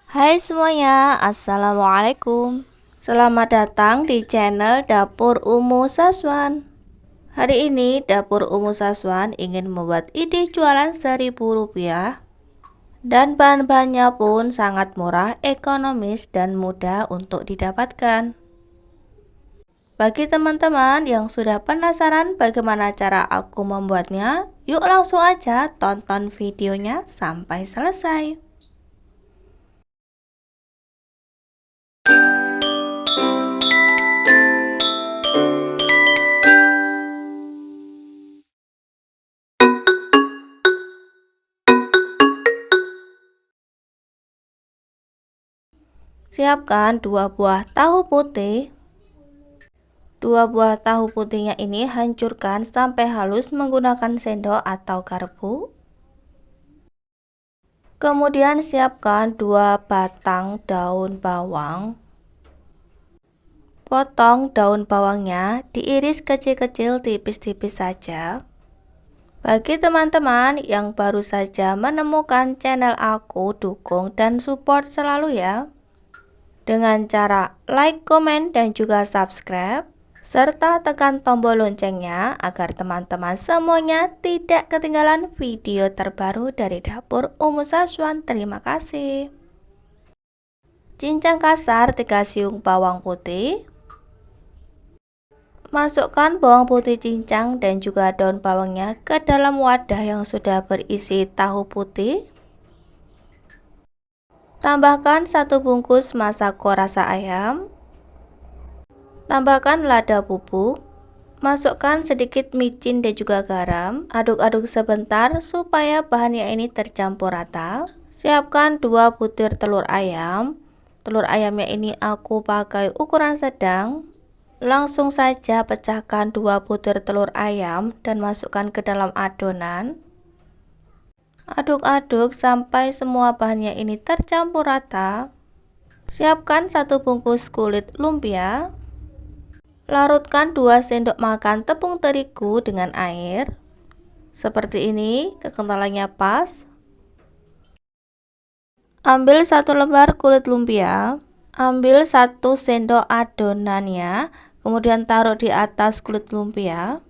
Hai semuanya, Assalamualaikum. Selamat datang di channel Dapur Umu Saswan. Hari ini Dapur Umu Saswan ingin membuat ide jualan Rp1.000 dan bahan-bahannya pun sangat murah, ekonomis, dan mudah untuk didapatkan. Bagi teman-teman yang sudah penasaran bagaimana cara aku membuatnya, yuk langsung aja tonton videonya sampai selesai. Siapkan 2 buah tahu putih. 2 buah tahu putihnya ini hancurkan sampai halus menggunakan sendok atau garpu. Kemudian siapkan 2 batang daun bawang. Potong daun bawangnya, diiris kecil-kecil tipis-tipis saja. Bagi teman-teman yang baru saja menemukan channel aku, dukung dan support selalu ya. Dengan cara like, komen, dan juga subscribe, serta tekan tombol loncengnya agar teman-teman semuanya tidak ketinggalan video terbaru dari Dapur Umu Saswan. Terima kasih. Cincang kasar 3 siung bawang putih. Masukkan bawang putih cincang dan juga daun bawangnya ke dalam wadah yang sudah berisi tahu putih. Tambahkan 1 bungkus masako rasa ayam. Tambahkan lada bubuk. Masukkan sedikit micin dan juga garam. Aduk-aduk sebentar supaya bahannya ini tercampur rata. Siapkan 2 butir telur ayam. Telur ayamnya ini aku pakai ukuran sedang. Langsung saja pecahkan 2 butir telur ayam dan masukkan ke dalam adonan. Aduk-aduk sampai semua bahannya ini tercampur rata. Siapkan 1 bungkus kulit lumpia. Larutkan 2 sendok makan tepung terigu dengan air. Seperti ini, kekentalannya pas. Ambil 1 lembar kulit lumpia. Ambil 1 sendok adonannya, kemudian taruh di atas kulit lumpia.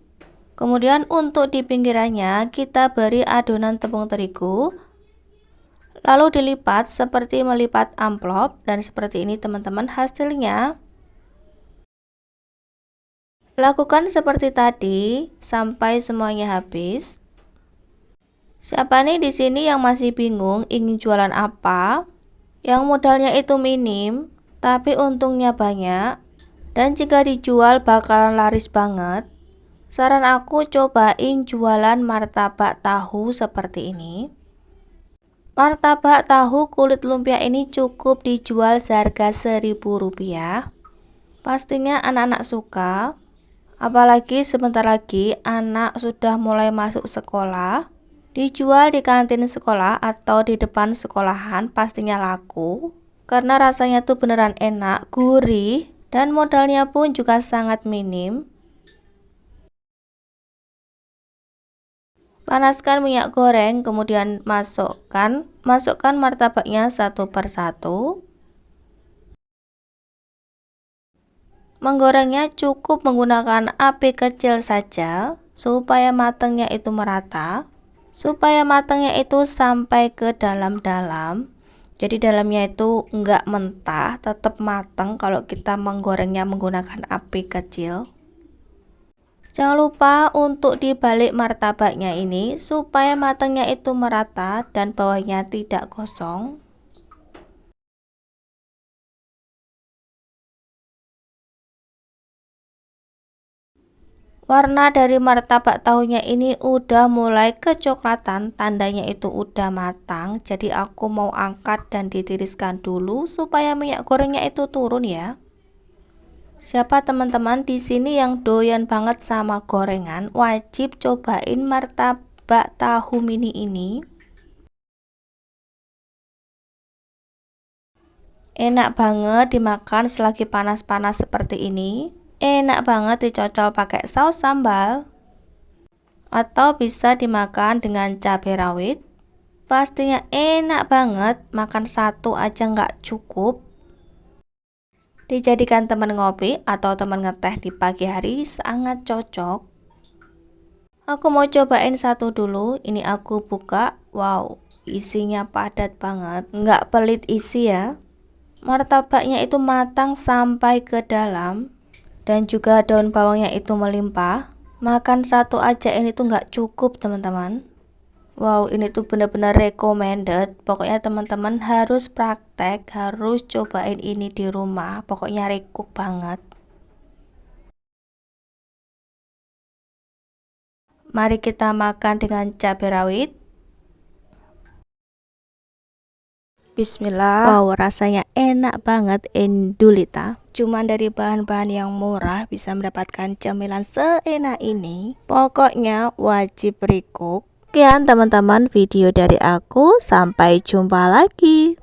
Kemudian untuk di pinggirannya kita beri adonan tepung terigu, lalu dilipat seperti melipat amplop, dan seperti ini teman-teman hasilnya. Lakukan seperti tadi sampai semuanya habis. Siapa nih di sini yang masih bingung ingin jualan apa? Yang modalnya itu minim, tapi untungnya banyak, dan jika dijual bakalan laris banget. Saran aku cobain jualan martabak tahu seperti ini. Martabak tahu kulit lumpia ini cukup dijual seharga Rp1.000. Pastinya anak-anak suka, apalagi sebentar lagi anak sudah mulai masuk sekolah. Dijual di kantin sekolah atau di depan sekolahan pastinya laku, karena rasanya tuh beneran enak, gurih, dan modalnya pun juga sangat minim. Panaskan minyak goreng, kemudian masukkan martabaknya satu persatu. Menggorengnya cukup menggunakan api kecil saja supaya matangnya itu merata, supaya matangnya itu sampai ke dalam-dalam. Jadi dalamnya itu enggak mentah, tetap matang kalau kita menggorengnya menggunakan api kecil. Jangan lupa untuk dibalik martabaknya ini supaya matangnya itu merata dan bawahnya tidak gosong. Warna dari martabak tahunya ini udah mulai kecoklatan, tandanya itu udah matang. Jadi aku mau angkat dan ditiriskan dulu supaya minyak gorengnya itu turun ya. Siapa teman-teman di sini yang doyan banget sama gorengan, wajib cobain martabak tahu mini ini. Enak banget dimakan selagi panas-panas seperti ini. Enak banget dicocol pakai saus sambal, atau bisa dimakan dengan cabai rawit. Pastinya enak banget, makan satu aja nggak cukup. Dijadikan teman ngopi atau teman ngeteh di pagi hari sangat cocok. Aku mau cobain satu dulu, ini aku buka. Wow, isinya padat banget, nggak pelit isi ya. Martabaknya itu matang sampai ke dalam, dan juga daun bawangnya itu melimpah. Makan satu aja ini tuh nggak cukup teman-teman. Wow, ini tuh bener-bener recommended. Pokoknya teman-teman harus praktek, harus cobain ini di rumah. Pokoknya rekuk banget. Mari kita makan dengan cabai rawit. Bismillah. Wow, rasanya enak banget, endulita. Cuman dari bahan-bahan yang murah bisa mendapatkan cemilan seenak ini. Pokoknya wajib rekuk. Sekian teman-teman video dari aku, sampai jumpa lagi.